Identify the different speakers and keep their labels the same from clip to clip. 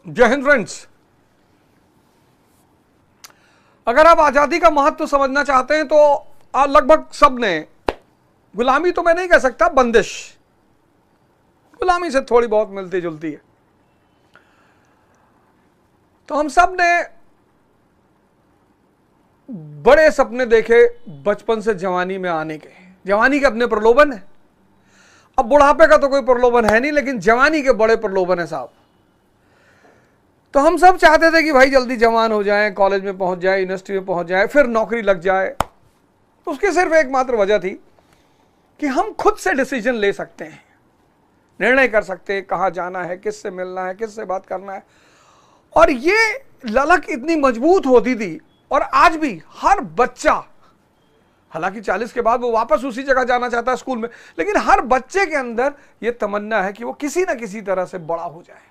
Speaker 1: जय हिंद फ्रेंड्स। अगर आप आजादी का महत्व समझना चाहते हैं तो लगभग सब ने, गुलामी तो मैं नहीं कह सकता, बंदिश, गुलामी से थोड़ी बहुत मिलती जुलती है, तो हम सब ने बड़े सपने देखे बचपन से जवानी में आने के। जवानी के अपने प्रलोभन है, अब बुढ़ापे का तो कोई प्रलोभन है नहीं, लेकिन जवानी के बड़े प्रलोभन है साहब। तो हम सब चाहते थे कि भाई जल्दी जवान हो जाएं, कॉलेज में पहुंच जाए, यूनिवर्सिटी में पहुंच जाए, फिर नौकरी लग जाए। उसकी सिर्फ एकमात्र वजह थी कि हम खुद से डिसीजन ले सकते हैं, निर्णय कर सकते हैं कहां जाना है, किससे मिलना है, किससे बात करना है। और ये ललक इतनी मजबूत होती थी, और आज भी हर बच्चा, हालांकि 40 के बाद वो वापस उसी जगह जाना चाहता है स्कूल में, लेकिन हर बच्चे के अंदर ये तमन्ना है कि वो किसी ना किसी तरह से बड़ा हो जाए,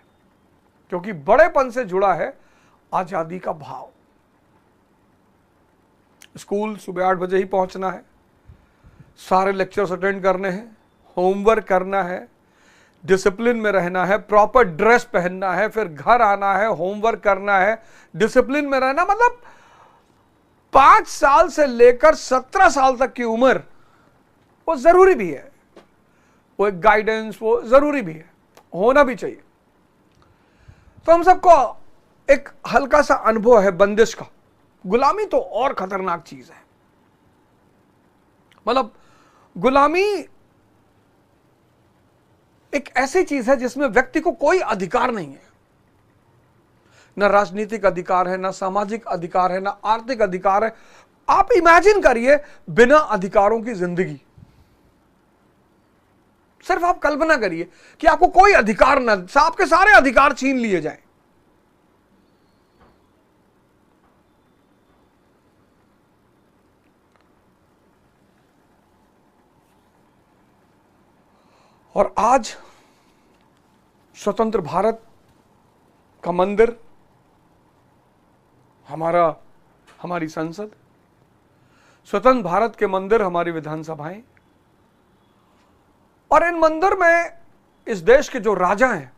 Speaker 1: क्योंकि बड़ेपन से जुड़ा है आजादी का भाव। स्कूल सुबह 8 बजे ही पहुंचना है, सारे लेक्चर्स अटेंड करने हैं, होमवर्क करना है, डिसिप्लिन में रहना है, प्रॉपर ड्रेस पहनना है, फिर घर आना है, होमवर्क करना है, डिसिप्लिन में रहना। मतलब 5 साल से लेकर 17 साल तक की उम्र वो जरूरी भी है, वो एक गाइडेंस वो जरूरी भी है, होना भी चाहिए। तो हम सबको एक हल्का सा अनुभव है बंदिश का। गुलामी तो और खतरनाक चीज है। मतलब गुलामी एक ऐसी चीज है जिसमें व्यक्ति को कोई अधिकार नहीं है, ना राजनीतिक अधिकार है, ना सामाजिक अधिकार है, ना आर्थिक अधिकार है। आप इमेजिन करिए बिना अधिकारों की जिंदगी। सिर्फ आप कल्पना करिए कि आपको कोई अधिकार ना, आपके सारे अधिकार छीन लिए जाएं। और आज स्वतंत्र भारत का मंदिर, हमारी संसद, स्वतंत्र भारत के मंदिर हमारी विधानसभाएं, और इन मंदिर में इस देश के जो राजा हैं,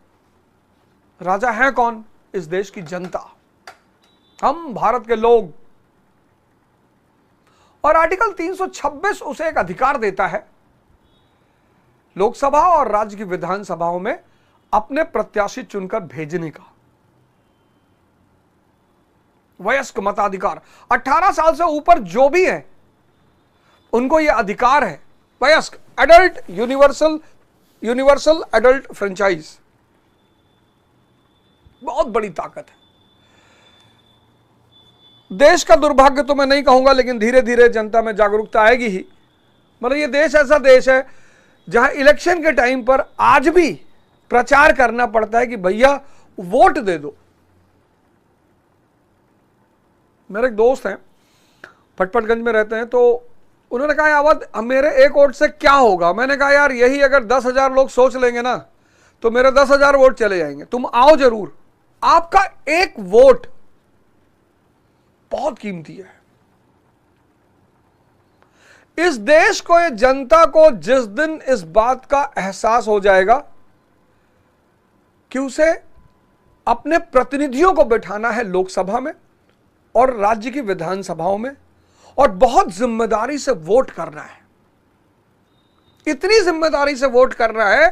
Speaker 1: राजा हैं कौन? इस देश की जनता, हम भारत के लोग। और आर्टिकल 326 उसे एक अधिकार देता है लोकसभा और राज्य की विधानसभाओं में अपने प्रत्याशी चुनकर भेजने का। वयस्क मताधिकार, 18 साल से ऊपर जो भी है उनको यह अधिकार है। वयस्क, एडल्ट, यूनिवर्सल एडल्ट फ्रेंचाइज, बहुत बड़ी ताकत है। देश का दुर्भाग्य तो मैं नहीं कहूंगा, लेकिन धीरे धीरे जनता में जागरूकता आएगी ही। मतलब ये देश ऐसा देश है जहां इलेक्शन के टाइम पर आज भी प्रचार करना पड़ता है कि भैया वोट दे दो। मेरे एक दोस्त हैं, फटफटगंज में रहते हैं, तो उन्होंने कहा यावत मेरे एक वोट से क्या होगा। मैंने कहा यार यही अगर 10,000 लोग सोच लेंगे ना तो मेरे 10,000 वोट चले जाएंगे। तुम आओ जरूर, आपका एक वोट बहुत कीमती है। इस देश को, ये जनता को जिस दिन इस बात का एहसास हो जाएगा कि उसे अपने प्रतिनिधियों को बैठाना है लोकसभा में और राज्य की विधानसभाओं में, और बहुत जिम्मेदारी से वोट करना है, इतनी जिम्मेदारी से वोट करना है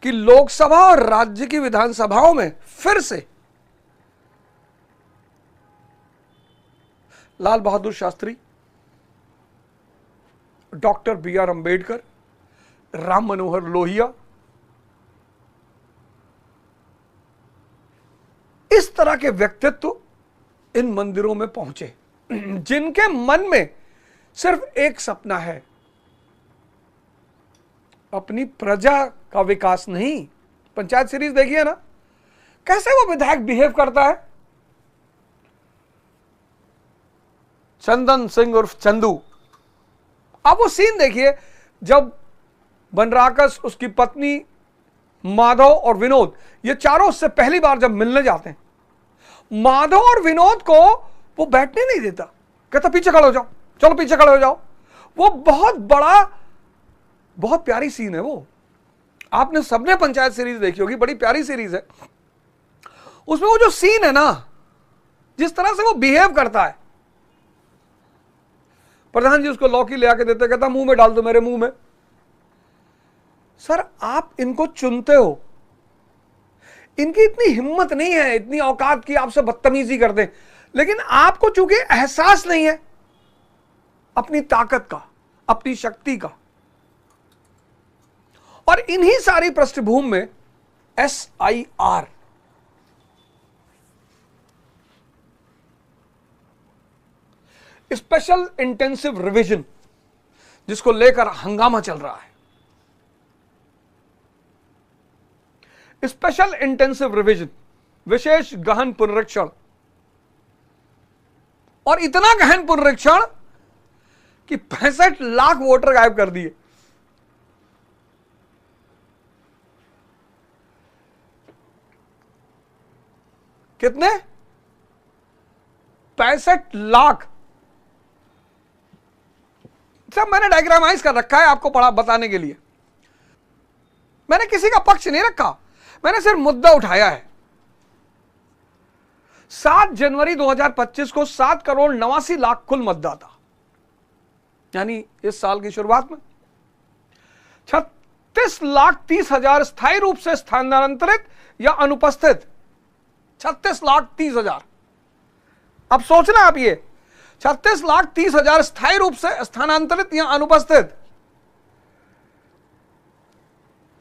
Speaker 1: कि लोकसभा और राज्य की विधानसभाओं में फिर से लाल बहादुर शास्त्री, डॉक्टर BR अंबेडकर, राम मनोहर लोहिया, इस तरह के व्यक्तित्व इन मंदिरों में पहुंचे, जिनके मन में सिर्फ एक सपना है, अपनी प्रजा का विकास नहीं। पंचायत सीरीज देखिए ना, कैसे वो विधायक बिहेव करता है। चंदन सिंह उर्फ चंदू, आप वो सीन देखिए जब बनराकस, उसकी पत्नी, माधव और विनोद, ये चारों उससे पहली बार जब मिलने जाते हैं, माधव और विनोद को वो बैठने नहीं देता, कहता पीछे खड़े हो जाओ, चलो पीछे खड़े हो जाओ। वो बहुत बड़ा, बहुत प्यारी सीन है वो। आपने सबने पंचायत सीरीज देखी होगी, बड़ी प्यारी सीरीज है। उसमें वो जो सीन है ना, जिस तरह से वो बिहेव करता है, प्रधान जी उसको लौकी ले आके देते, कहता मुंह में डाल दो मेरे मुंह में। सर आप इनको चुनते हो, इनकी इतनी हिम्मत नहीं है, इतनी औकात की आपसे बदतमीजी कर दे, लेकिन आपको चूंकि एहसास नहीं है अपनी ताकत का, अपनी शक्ति का। और इन्हीं सारी पृष्ठभूमि में SIR, स्पेशल इंटेंसिव रिवीजन, जिसको लेकर हंगामा चल रहा है। स्पेशल इंटेंसिव रिवीजन, विशेष गहन पुनरीक्षण, और इतना गहन पुनरीक्षण कि 65 लाख वोटर गायब कर दिए। कितने? 65 लाख। सब मैंने डायग्रामाइज कर रखा है आपको पढ़ा बताने के लिए। मैंने किसी का पक्ष नहीं रखा, मैंने सिर्फ मुद्दा उठाया है। 7 जनवरी 2025 को 7,89,00,000 कुल मतदाता, यानी इस साल की शुरुआत में 36,30,000 स्थायी रूप से स्थानांतरित या अनुपस्थित। 36,30,000। अब सोचना आप, ये 36,30,000 स्थायी रूप से स्थानांतरित या अनुपस्थित।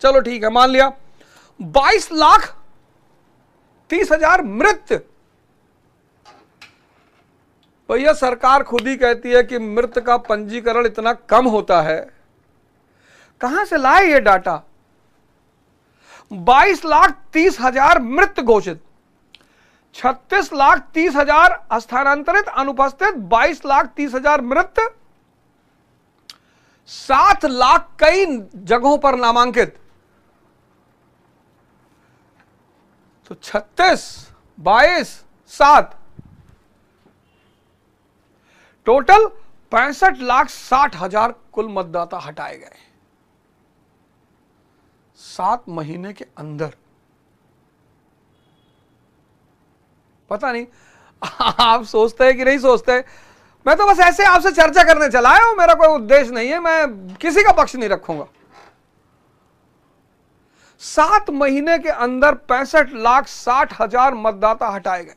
Speaker 1: चलो ठीक है, मान लिया। 22,30,000 मृत। भैया सरकार खुद ही कहती है कि मृत का पंजीकरण इतना कम होता है, कहां से लाए ये डाटा? 22,30,000 मृत घोषित, 36,30,000 स्थानांतरित अनुपस्थित, 22,30,000 मृत, 7 लाख कई जगहों पर नामांकित। तो 36, 22, 7, टोटल 65,60,000 कुल मतदाता हटाए गए 7 महीने के अंदर। पता नहीं आप सोचते हैं कि नहीं सोचते, मैं तो बस ऐसे आपसे चर्चा करने चला आया हूं, मेरा कोई उद्देश्य नहीं है, मैं किसी का पक्ष नहीं रखूंगा। 7 महीने के अंदर 65,60,000 मतदाता हटाए गए।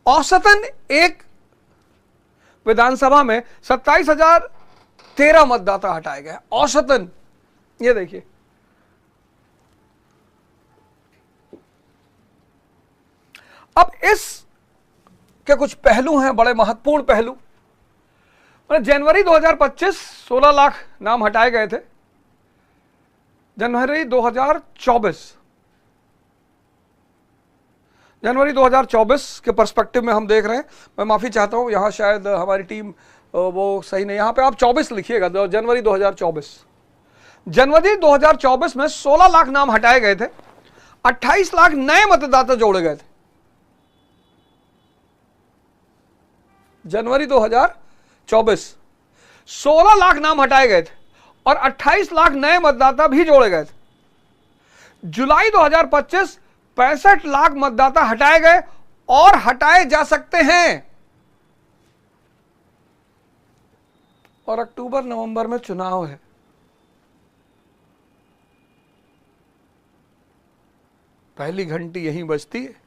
Speaker 1: औसतन एक विधानसभा में 27,013 मतदाता हटाए गए औसतन। ये देखिए, अब इस के कुछ पहलू हैं, बड़े महत्वपूर्ण पहलू। जनवरी 2025 16 लाख नाम हटाए गए थे। जनवरी 2024 के पर्सपेक्टिव में हम देख रहे हैं। मैं माफी चाहता हूं, यहां शायद हमारी टीम वो सही नहीं, यहां पे आप 24 लिखिएगा। जनवरी 2024, जनवरी 2024 में 16 लाख नाम हटाए गए थे, 28 लाख नए मतदाता जोड़े गए थे। जनवरी 2024 16 लाख नाम हटाए गए थे और 28 लाख नए मतदाता भी जोड़े गए थे। जुलाई 2025 65 लाख मतदाता हटाए गए और हटाए जा सकते हैं। और अक्टूबर नवंबर में चुनाव है। पहली घंटी यहीं बजती है।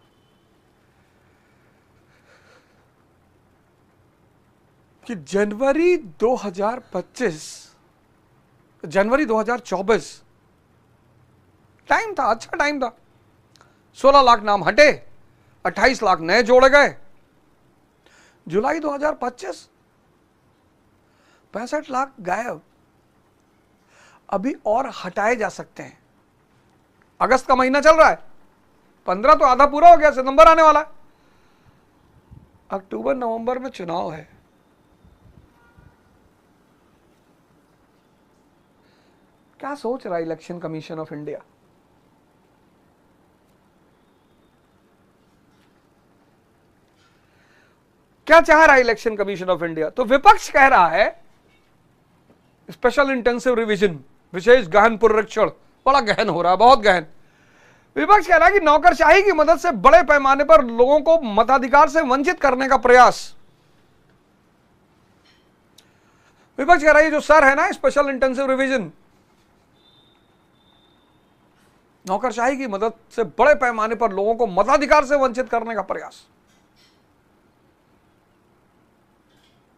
Speaker 1: कि जनवरी 2024 टाइम था, अच्छा टाइम था। 16 लाख नाम हटे, 28 लाख नए जोड़े गए। जुलाई 2025 65 लाख गायब, अभी और हटाए जा सकते हैं। अगस्त का महीना चल रहा है, 15 तो आधा पूरा हो गया, सितंबर आने वाला है। अक्टूबर नवंबर में चुनाव है। क्या सोच रहा है इलेक्शन कमीशन ऑफ इंडिया? क्या चाह रहा है इलेक्शन कमीशन ऑफ इंडिया? तो विपक्ष कह रहा है स्पेशल इंटेंसिव रिवीजन, विशेष गहन पुनरीक्षण, बड़ा गहन हो रहा है, बहुत गहन। विपक्ष कह रहा है कि नौकरशाही की मदद से बड़े पैमाने पर लोगों को मताधिकार से वंचित करने का प्रयास। विपक्ष कह रहा है जो सर है ना स्पेशल इंटेंसिव रिवीजन, नौकरशाही की मदद से बड़े पैमाने पर लोगों को मताधिकार से वंचित करने का प्रयास।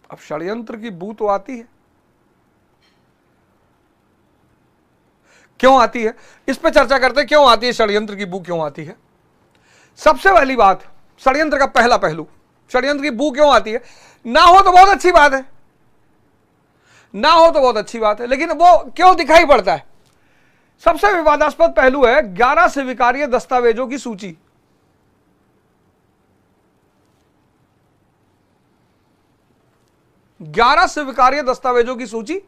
Speaker 1: अब षड्यंत्र की बू तो आती है, क्यों आती है इस पे चर्चा करते हैं। क्यों आती है षड्यंत्र की बू, क्यों आती है? सबसे पहली बात, षड्यंत्र का पहला पहलू, षड्यंत्र की बू क्यों आती है? ना हो तो बहुत अच्छी बात है, ना हो तो बहुत अच्छी बात है, लेकिन वो क्यों दिखाई पड़ता है? सबसे विवादास्पद पहलू है 11 स्वीकार्य दस्तावेजों की सूची। स्वीकार्य दस्तावेजों की सूची,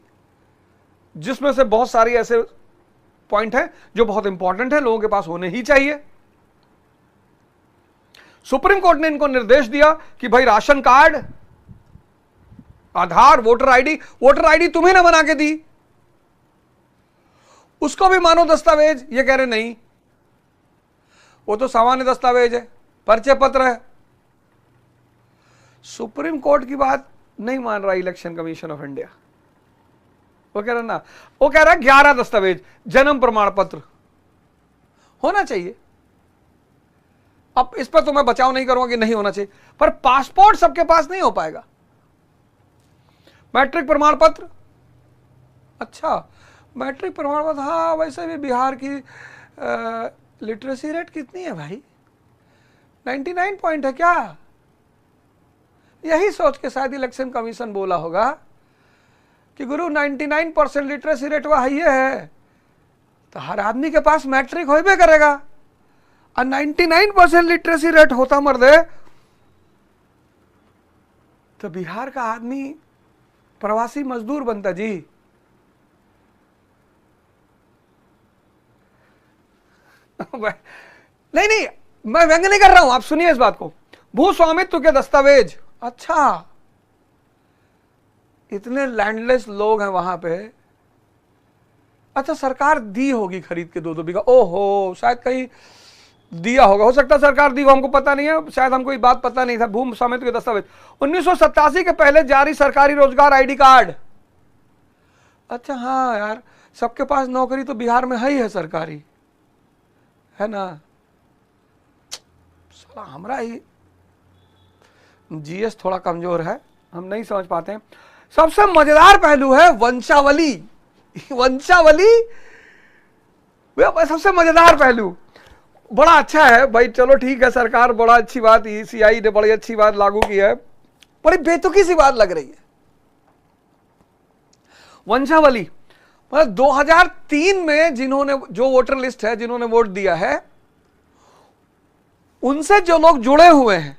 Speaker 1: जिसमें से बहुत सारी ऐसे पॉइंट है जो बहुत इंपॉर्टेंट है, लोगों के पास होने ही चाहिए। सुप्रीम कोर्ट ने इनको निर्देश दिया कि भाई राशन कार्ड, आधार, वोटर आईडी तुम्हें ना बना के दी, उसको भी मानो दस्तावेज। ये कह रहे नहीं, वो तो सामान्य दस्तावेज है, परिचय पत्र है। सुप्रीम कोर्ट की बात नहीं मान रहा इलेक्शन कमीशन ऑफ इंडिया। वो कह रहा ना, वो कह रहा 11 दस्तावेज, जन्म प्रमाण पत्र होना चाहिए। अब इस पर तो मैं बचाव नहीं करूंगा कि नहीं होना चाहिए, पर पासपोर्ट सबके पास नहीं हो पाएगा। मैट्रिक प्रमाण पत्र, अच्छा मैट्रिक प्रमाण पत्र, हाँ वैसे भी बिहार की लिटरेसी रेट कितनी है भाई? 99 पॉइंट है क्या? यही सोच के शायद इलेक्शन कमीशन बोला होगा कि गुरु 99% लिटरेसी रेट वह है, तो हर आदमी के पास मैट्रिक हो भी करेगा। और 99% लिटरेसी रेट होता मर्दे, तो बिहार का आदमी प्रवासी मजदूर बनता जी। नहीं, मैं व्यंग नहीं कर रहा हूं, आप सुनिए इस बात को। भू स्वामित्व के दस्तावेज, अच्छा इतने लैंडलेस लोग हैं वहां पे, अच्छा सरकार दी होगी खरीद के 2-2 बीघा, ओहो शायद कहीं दिया होगा, हो सकता है सरकार दी हो, हमको पता नहीं है, शायद हमको ये बात पता नहीं था। भू स्वामित्व के दस्तावेज 1987 के पहले जारी सरकारी रोजगार आईडी कार्ड, अच्छा हाँ यार सबके पास नौकरी तो बिहार में है ही है सरकारी, है ना? साला हमारा ही जीएस थोड़ा कमजोर है, हम नहीं समझ पाते हैं। सबसे मजेदार पहलू है वंशावली। वंशावली सबसे मजेदार पहलू, बड़ा अच्छा है भाई, चलो ठीक है, सरकार बड़ा अच्छी बात, ईसीआई ने बड़ी अच्छी बात लागू की है, बड़ी बेतुकी सी बात लग रही है वंशावली। मतलब 2003 में जिन्होंने, जो वोटर लिस्ट है, जिन्होंने वोट दिया है, उनसे जो लोग जुड़े हुए हैं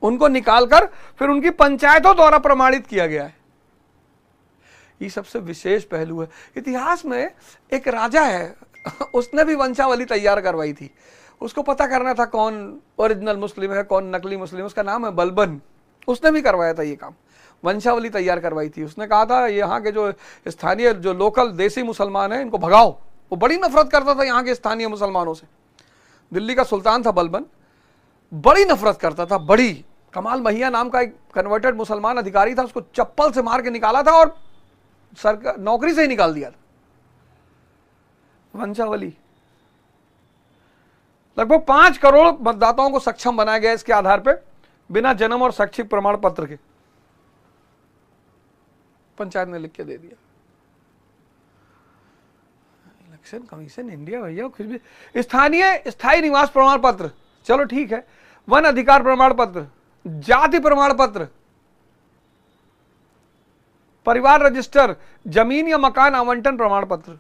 Speaker 1: उनको निकालकर फिर उनकी पंचायतों द्वारा प्रमाणित किया गया है। ये सबसे विशेष पहलू है। इतिहास में एक राजा है, उसने भी वंशावली तैयार करवाई थी। उसको पता करना था कौन ओरिजिनल मुस्लिम है, कौन नकली मुस्लिम है, उसका नाम है बलबन। उसने भी करवाया था ये काम, वंशावली तैयार करवाई थी। उसने कहा था यहाँ के जो स्थानीय, जो लोकल देसी मुसलमान हैं, इनको भगाओ। वो बड़ी नफरत करता था यहाँ के स्थानीय मुसलमानों से। दिल्ली का सुल्तान था बलबन, बड़ी नफरत करता था, बड़ी। कमाल महिया नाम का एक कन्वर्टेड मुसलमान अधिकारी था, उसको चप्पल से मार के निकाला था और सरकार नौकरी से ही निकाल दिया था। वंशावली लगभग 5 करोड़ मतदाताओं को सक्षम बनाया गया इसके आधार पर, बिना जन्म और शैक्षिक प्रमाण पत्र के। पंचायत ने लिख के दे दिया। इलेक्शन कमीशन इंडिया भैया कुछ भी। स्थायी निवास प्रमाण पत्र, चलो ठीक है। वन अधिकार प्रमाण पत्र, जाति प्रमाण पत्र, परिवार रजिस्टर, जमीन या मकान आवंटन प्रमाण पत्र।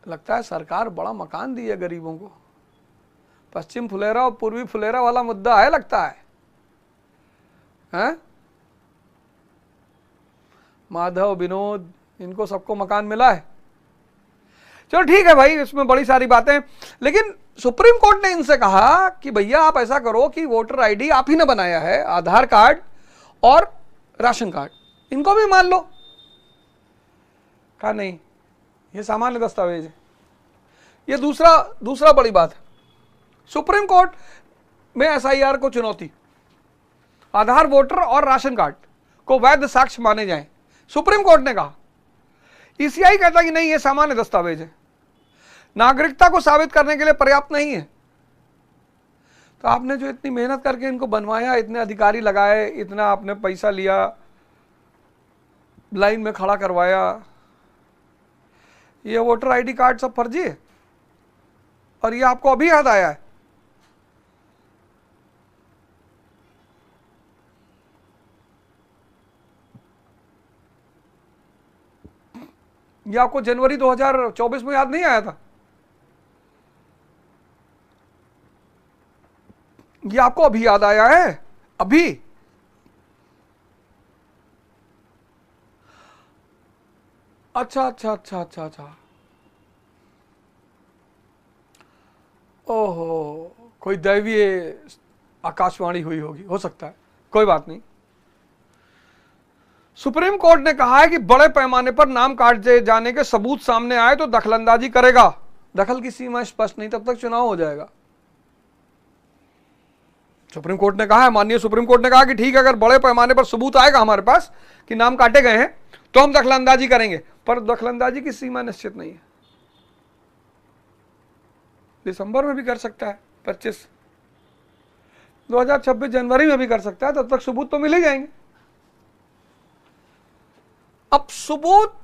Speaker 1: लगता है सरकार बड़ा मकान दी है गरीबों को। पश्चिम फुलेरा और पूर्वी फुलेरा वाला मुद्दा है, लगता है, हैं? माधव, विनोद, इनको सबको मकान मिला है। चलो ठीक है भाई, इसमें बड़ी सारी बातें, लेकिन सुप्रीम कोर्ट ने इनसे कहा कि भैया आप ऐसा करो कि वोटर आईडी आप ही ने बनाया है, आधार कार्ड और राशन कार्ड, इनको भी मान लो। कहा नहीं, ये सामान्य दस्तावेज है। ये दूसरा बड़ी बात है, सुप्रीम कोर्ट में एसआईआर को चुनौती, आधार, वोटर और राशन कार्ड को वैध साक्ष्य माने जाएं, सुप्रीम कोर्ट ने कहा। ईसीआई कहता कि नहीं, ये सामान्य दस्तावेज है, नागरिकता को साबित करने के लिए पर्याप्त नहीं है। तो आपने जो इतनी मेहनत करके इनको बनवाया, इतने अधिकारी लगाए, इतना आपने पैसा लिया, लाइन में खड़ा करवाया, ये वोटर आईडी कार्ड सब फर्जी है और ये आपको अभी याद आया है। ये आपको जनवरी 2024 में याद नहीं आया था? ये आपको अभी याद आया है? अभी? अच्छा अच्छा अच्छा अच्छा अच्छा, ओहो, कोई दैवीय आकाशवाणी हुई होगी, हो सकता है, कोई बात नहीं। सुप्रीम कोर्ट ने कहा है कि बड़े पैमाने पर नाम काटे जाने के सबूत सामने आए तो दखलंदाजी करेगा। दखल की सीमा स्पष्ट नहीं, तब तक चुनाव हो जाएगा। सुप्रीम कोर्ट ने कहा है, माननीय सुप्रीम कोर्ट ने कहा कि ठीक है, अगर बड़े पैमाने पर सबूत आएगा हमारे पास कि नाम काटे गए हैं तो हम दखलंदाजी करेंगे, पर दखलंदाजी की सीमा निश्चित नहीं है। दिसंबर में भी कर सकता है, 25, 2026 जनवरी में भी कर सकता है, तब तक सबूत तो मिल ही जाएंगे। अब सबूत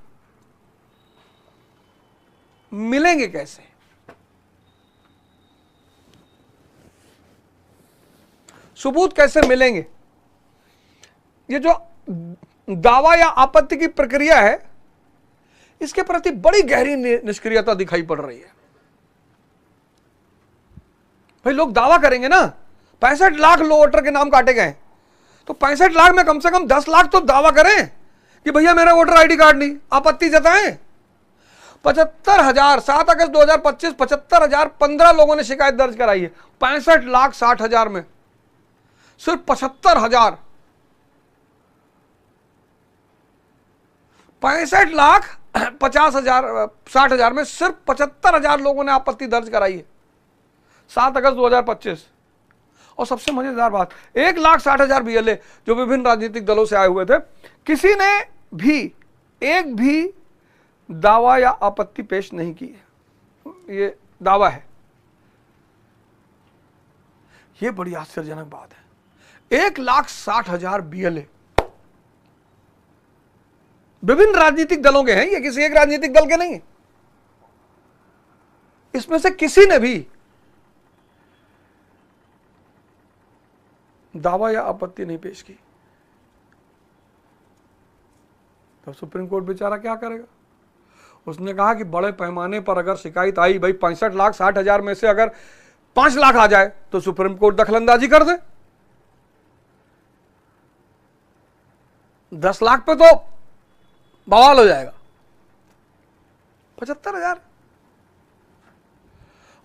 Speaker 1: मिलेंगे कैसे? सबूत कैसे मिलेंगे? ये जो दावा या आपत्ति की प्रक्रिया है, इसके प्रति बड़ी गहरी निष्क्रियता दिखाई पड़ रही है। भाई लोग दावा करेंगे ना, 65 लाख वोटर के नाम काटे गए, तो 65 लाख में कम से कम 10 लाख तो दावा करें कि भैया मेरा वोटर आईडी कार्ड नहीं, आपत्ति जताएं। 75,000, 7 अगस्त 2025 75,015 लोगों ने शिकायत दर्ज कराई है। 65,60,000 में सिर्फ 75,000, 65,50,000 60,000 में सिर्फ 75,000 लोगों ने आपत्ति दर्ज कराई है 7 अगस्त 2025। और सबसे मजेदार बात, 1,60,000 बीएलए जो विभिन्न राजनीतिक दलों से आए हुए थे, किसी ने भी एक भी दावा या आपत्ति पेश नहीं की है। ये दावा है, ये बड़ी आश्चर्यजनक बात है। 1,60,000 बीएलए विभिन्न राजनीतिक दलों के हैं, ये किसी एक राजनीतिक दल के नहीं है। इसमें से किसी ने भी दावा या आपत्ति नहीं पेश की। तो सुप्रीम कोर्ट बेचारा क्या करेगा? उसने कहा कि बड़े पैमाने पर अगर शिकायत आई, भाई 65,60,000 में से अगर 5 लाख आ जाए तो सुप्रीम कोर्ट दखलंदाजी कर दे। 10 लाख पे तो बवाल हो जाएगा। 75,000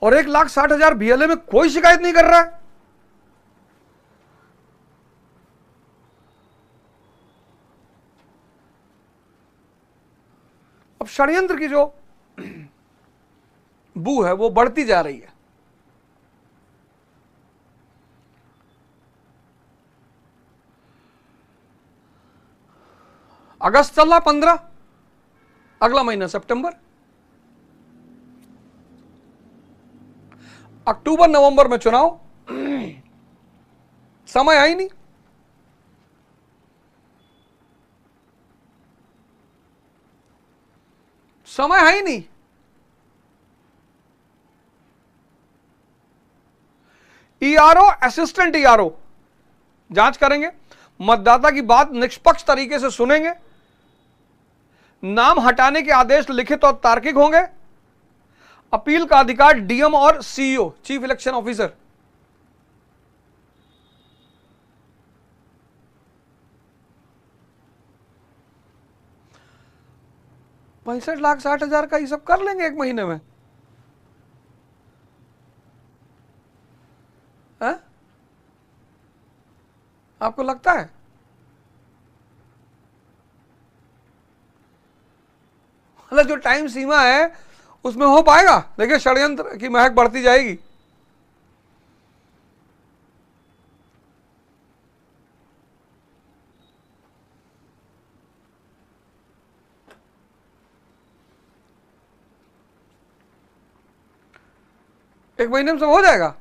Speaker 1: और 1,60,000 बीएलए में कोई शिकायत नहीं कर रहा है। अब षड्यंत्र की जो बू है वो बढ़ती जा रही है। अगस्त चल रहा, 15, अगला महीना सितंबर, अक्टूबर नवंबर में चुनाव, समय है ही नहीं। समय है ही नहीं। ईआरओ, असिस्टेंट ईआरओ जांच करेंगे, मतदाता की बात निष्पक्ष तरीके से सुनेंगे, नाम हटाने के आदेश लिखित और तार्किक होंगे, अपील का अधिकार डीएम और सीईओ, चीफ इलेक्शन ऑफिसर। $65,60,000 का ये सब कर लेंगे एक महीने में? है? आपको लगता है? मतलब जो टाइम सीमा है उसमें हो पाएगा? देखिए षड्यंत्र की महक बढ़ती जाएगी। एक महीने में सब हो जाएगा।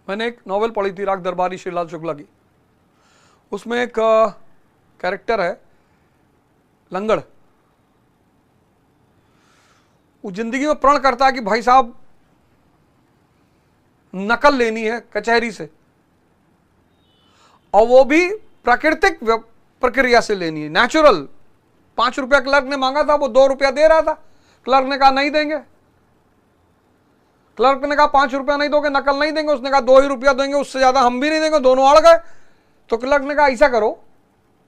Speaker 1: मैंने एक नॉवेल पढ़ी थी राग दरबारी श्रीलाल शुक्ला की, उसमें एक कैरेक्टर है लंगड़। वो जिंदगी में प्रण करता है कि भाई साहब नकल लेनी है कचहरी से, और वो भी प्राकृतिक प्रक्रिया से लेनी है, नेचुरल। 5 रुपया क्लर्क ने मांगा था, वो 2 रुपया दे रहा था। क्लर्क ने कहा नहीं देंगे। क्लर्क ने कहा 5 रुपया नहीं दोगे नकल नहीं देंगे। उसने कहा 2 ही रुपया देंगे, उससे ज्यादा हम भी नहीं देंगे। दोनों अड़ गए। तो क्लर्क ने कहा ऐसा करो,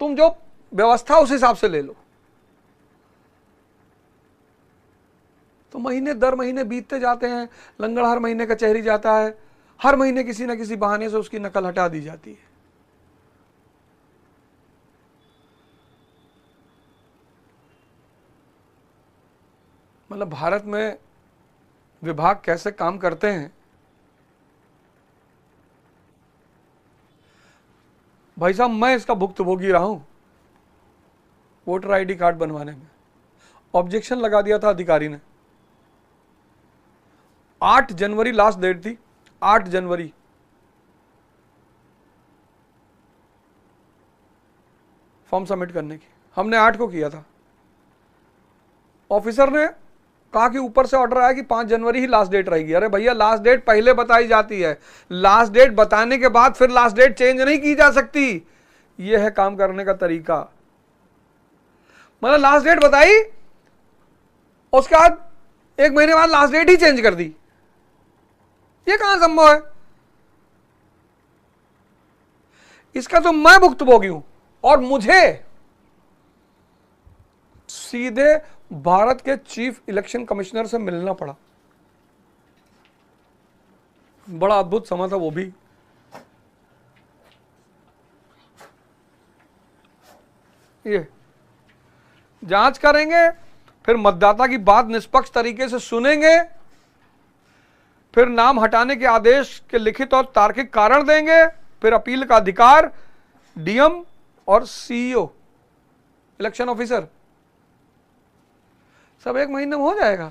Speaker 1: तुम जो व्यवस्था उस हिसाब से ले लो। तो महीने दर महीने बीतते जाते हैं। लंगड़ हर महीने कचहरी जाता है, हर महीने किसी ना किसी बहाने से उसकी नकल हटा दी जाती है। मतलब भारत में विभाग कैसे काम करते हैं। भाई साहब मैं इसका भुक्तभोगी रहा हूं। वोटर आईडी कार्ड बनवाने में ऑब्जेक्शन लगा दिया था अधिकारी ने। 8 जनवरी लास्ट डेट थी, 8 जनवरी। फॉर्म सबमिट करने की हमने 8 को किया था। ऑफिसर ने कहा कि ऊपर से ऑर्डर आया कि 5 जनवरी ही लास्ट डेट रहेगी। अरे भैया लास्ट डेट पहले बताई जाती है, लास्ट डेट बताने के बाद फिर लास्ट डेट चेंज नहीं की जा सकती। यह है काम करने का तरीका। मतलब लास्ट डेट बताई, उसके बाद 1 महीने बाद लास्ट डेट ही चेंज कर दी। यह कहां संभव है? इसका तो मैं भुक्तभोगी हूं, और मुझे सीधे भारत के चीफ इलेक्शन कमिश्नर से मिलना पड़ा। बड़ा अद्भुत समय था वो भी। ये जांच करेंगे, फिर मतदाता की बात निष्पक्ष तरीके से सुनेंगे, फिर नाम हटाने के आदेश के लिखित और तार्किक कारण देंगे, फिर अपील का अधिकार डीएम और सीईओ इलेक्शन ऑफिसर, सब 1 महीने में हो जाएगा।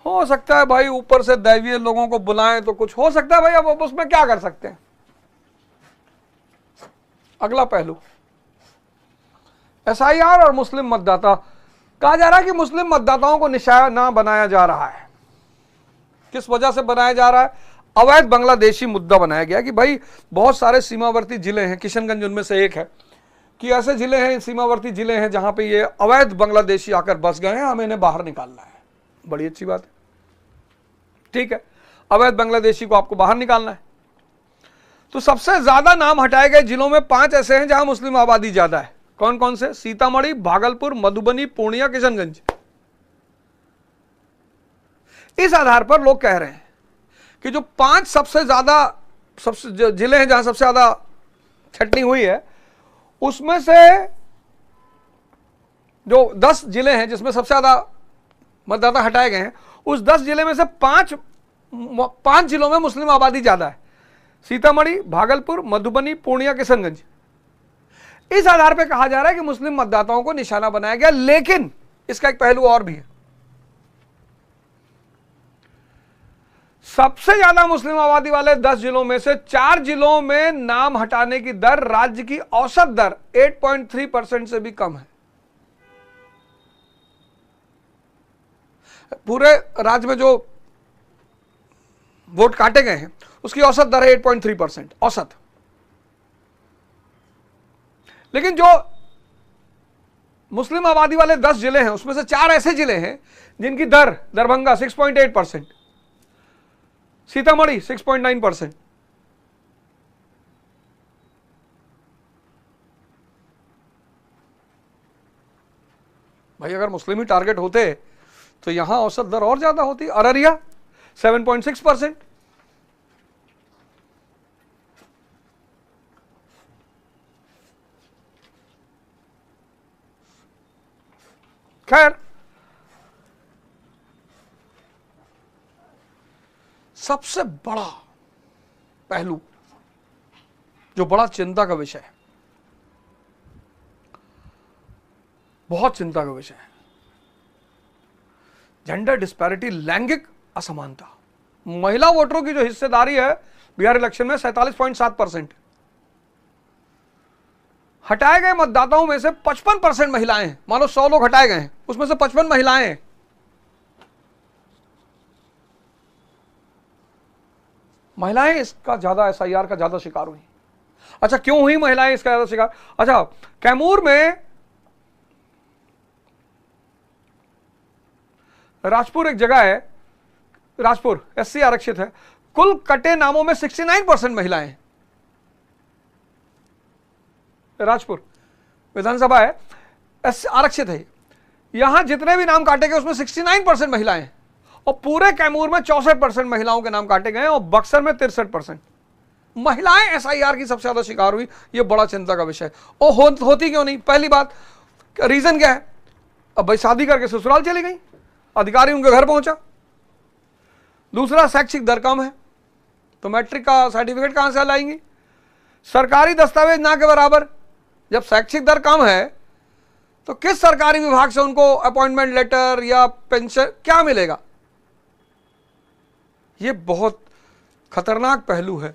Speaker 1: हो सकता है भाई ऊपर से दैवीय लोगों को बुलाएं तो कुछ हो सकता है भाई, अब उसमें क्या कर सकते हैं। अगला पहलू एसआईआर और मुस्लिम मतदाता। कहा जा रहा है कि मुस्लिम मतदाताओं को निशाना बनाया जा रहा है। किस वजह से बनाया जा रहा है? अवैध बांग्लादेशी मुद्दा बनाया गया कि भाई बहुत सारे सीमावर्ती जिले हैं, किशनगंज उनमें से एक है, कि ऐसे जिले हैं, सीमावर्ती जिले हैं जहां पे ये अवैध बांग्लादेशी आकर बस गए हैं, हमें इन्हें बाहर निकालना है। बड़ी अच्छी बात है, ठीक है, अवैध बांग्लादेशी को आपको बाहर निकालना है। तो सबसे ज्यादा नाम हटाए गए जिलों में 5 ऐसे हैं जहां मुस्लिम आबादी ज्यादा है। कौन कौन से? सीतामढ़ी, भागलपुर, मधुबनी, पूर्णिया, किशनगंज। इस आधार पर लोग कह रहे हैं कि जो 5 सबसे ज्यादा जिले हैं जहां सबसे ज्यादा छटनी हुई है, उसमें से जो 10 जिले हैं जिसमें सबसे ज्यादा मतदाता हटाए गए हैं, उस 10 जिले में से 5 जिलों में मुस्लिम आबादी ज्यादा है। सीतामढ़ी, भागलपुर, मधुबनी, पूर्णिया, किशनगंज। इस आधार पर कहा जा रहा है कि मुस्लिम मतदाताओं को निशाना बनाया गया। लेकिन इसका एक पहलू और भी है। सबसे ज्यादा मुस्लिम आबादी वाले 10 जिलों में से 4 जिलों में नाम हटाने की दर राज्य की औसत दर 8.3% से भी कम है। पूरे राज्य में जो वोट काटे गए हैं उसकी औसत दर है 8.3% औसत। लेकिन जो मुस्लिम आबादी वाले 10 जिले हैं उसमें से 4 ऐसे जिले हैं जिनकी दर, दरभंगा 6.8%, सीतामढ़ी 6.9%, भाई अगर मुस्लिम ही टारगेट होते तो यहां औसत दर और ज्यादा होती। अररिया 7.6%, खैर, सबसे बड़ा पहलू जो बड़ा चिंता का विषय है, बहुत चिंता का विषय है, जेंडर डिस्पैरिटी, लैंगिक असमानता। महिला वोटरों की जो हिस्सेदारी है बिहार इलेक्शन में 47.7%। हटाए गए मतदाताओं में से 55% महिलाएं हैं। मान लो 100 लोग हटाए गए हैं, उसमें से 55 महिलाएं हैं। महिलाएं इसका ज्यादा, एसआईआर का ज्यादा शिकार हुई। अच्छा, क्यों हुई महिलाएं इसका ज्यादा शिकार? अच्छा, कैमूर में राजपुर एक जगह है, राजपुर एससी आरक्षित है, कुल कटे नामों में 69% महिलाएं हैं। राजपुर विधानसभा है, एससी आरक्षित है, यहां जितने भी नाम काटे गए उसमें 69% महिलाएं हैं। और पूरे कैमूर में 64% महिलाओं के नाम काटे गए और बक्सर में 63%। महिलाएं एसआईआर की सबसे ज्यादा शिकार हुई। यह बड़ा चिंता का विषय है। और होती क्यों नहीं? पहली बात, रीजन क्या है? अब भाई शादी करके ससुराल चली गई, अधिकारी उनके घर पहुंचा। दूसरा, शैक्षिक दर कम है, तो मैट्रिक का सर्टिफिकेट कहां से लाएंगी? सरकारी दस्तावेज ना के बराबर। जब शैक्षिक दर कम है तो किस सरकारी विभाग से उनको अपॉइंटमेंट लेटर या पेंशन क्या मिलेगा? यह बहुत खतरनाक पहलू है।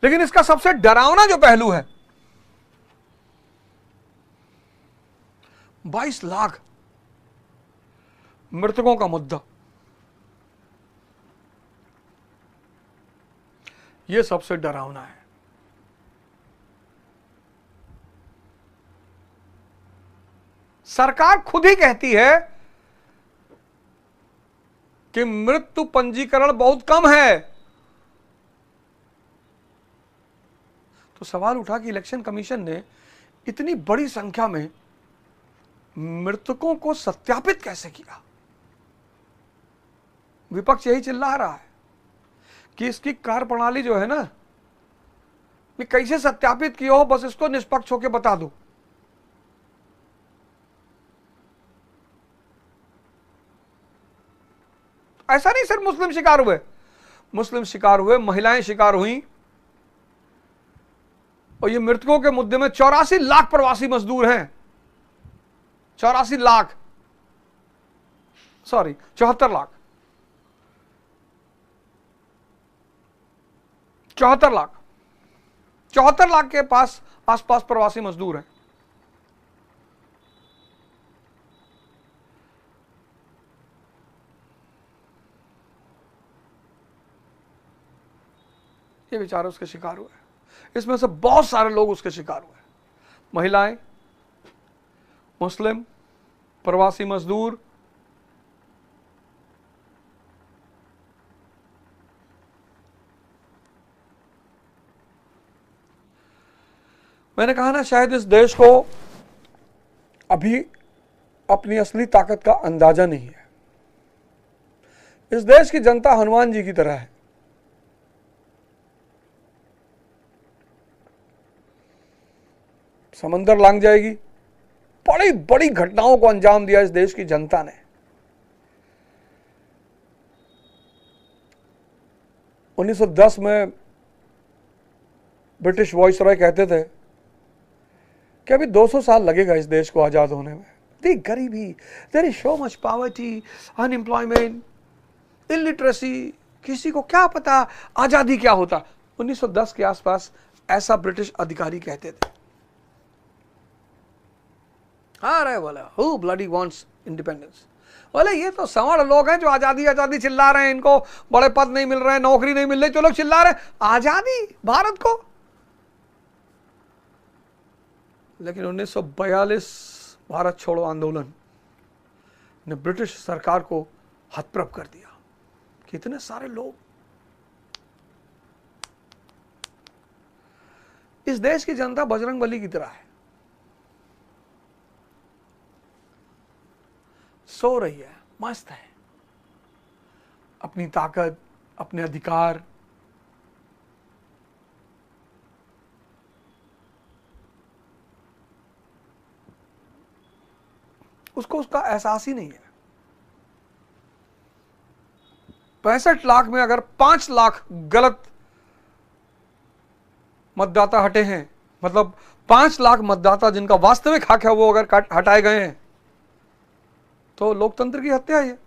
Speaker 1: लेकिन इसका सबसे डरावना जो पहलू है, 22 लाख मृतकों का मुद्दा, यह सबसे डरावना है। सरकार खुद ही कहती है कि मृत्यु पंजीकरण बहुत कम है। तो सवाल उठा कि इलेक्शन कमीशन ने इतनी बड़ी संख्या में मृतकों को सत्यापित कैसे किया? विपक्ष यही चिल्ला रहा है कि इसकी कार्यप्रणाली जो है ना, ये कैसे सत्यापित किया हो, बस इसको निष्पक्ष होकर बता दो। ऐसा नहीं सिर्फ मुस्लिम शिकार हुए, मुस्लिम शिकार हुए, महिलाएं शिकार हुई। और ये मृतकों के मुद्दे में 84 लाख प्रवासी मजदूर हैं। 84 लाख, सॉरी 74 लाख, 74 लाख, 74 लाख के पास आसपास प्रवासी मजदूर हैं। ये बेचारे उसके शिकार हुए। इसमें से बहुत सारे लोग उसके शिकार हुए, महिलाएं, मुस्लिम, प्रवासी मजदूर। मैंने कहा ना, शायद इस देश को अभी अपनी असली ताकत का अंदाजा नहीं है। इस देश की जनता हनुमान जी की तरह है। समंदर लांघ जाएगी। बड़ी बड़ी घटनाओं को अंजाम दिया इस देश की जनता ने। 1910 में ब्रिटिश वाइसरॉय कहते थे कि अभी 200 साल लगेगा इस देश को आजाद होने में। देख गरीबी, there is so much poverty, unemployment, illiteracy, किसी को क्या पता आजादी क्या होता। 1910 के आसपास ऐसा ब्रिटिश अधिकारी कहते थे। अरे बोले हु ब्लडी वांट्स इंडिपेंडेंस? बोले ये तो संवर्ण लोग हैं जो आजादी आजादी चिल्ला रहे हैं, इनको बड़े पद नहीं मिल रहे हैं, नौकरी नहीं मिल रही, तो लोग चिल्ला रहे हैं आजादी भारत को। लेकिन 1942 भारत छोड़ो आंदोलन ने ब्रिटिश सरकार को हतप्रभ कर दिया। कितने सारे लोग, इस देश की जनता बजरंगबली की तरह है, सो रही है, मस्त है, अपनी ताकत, अपने अधिकार, उसको उसका एहसास ही नहीं है। 65 लाख में अगर 5 लाख गलत मतदाता हटे हैं, मतलब 5 लाख मतदाता जिनका वास्तविक हक है वो अगर हटाए गए हैं, तो लोकतंत्र की हत्या है।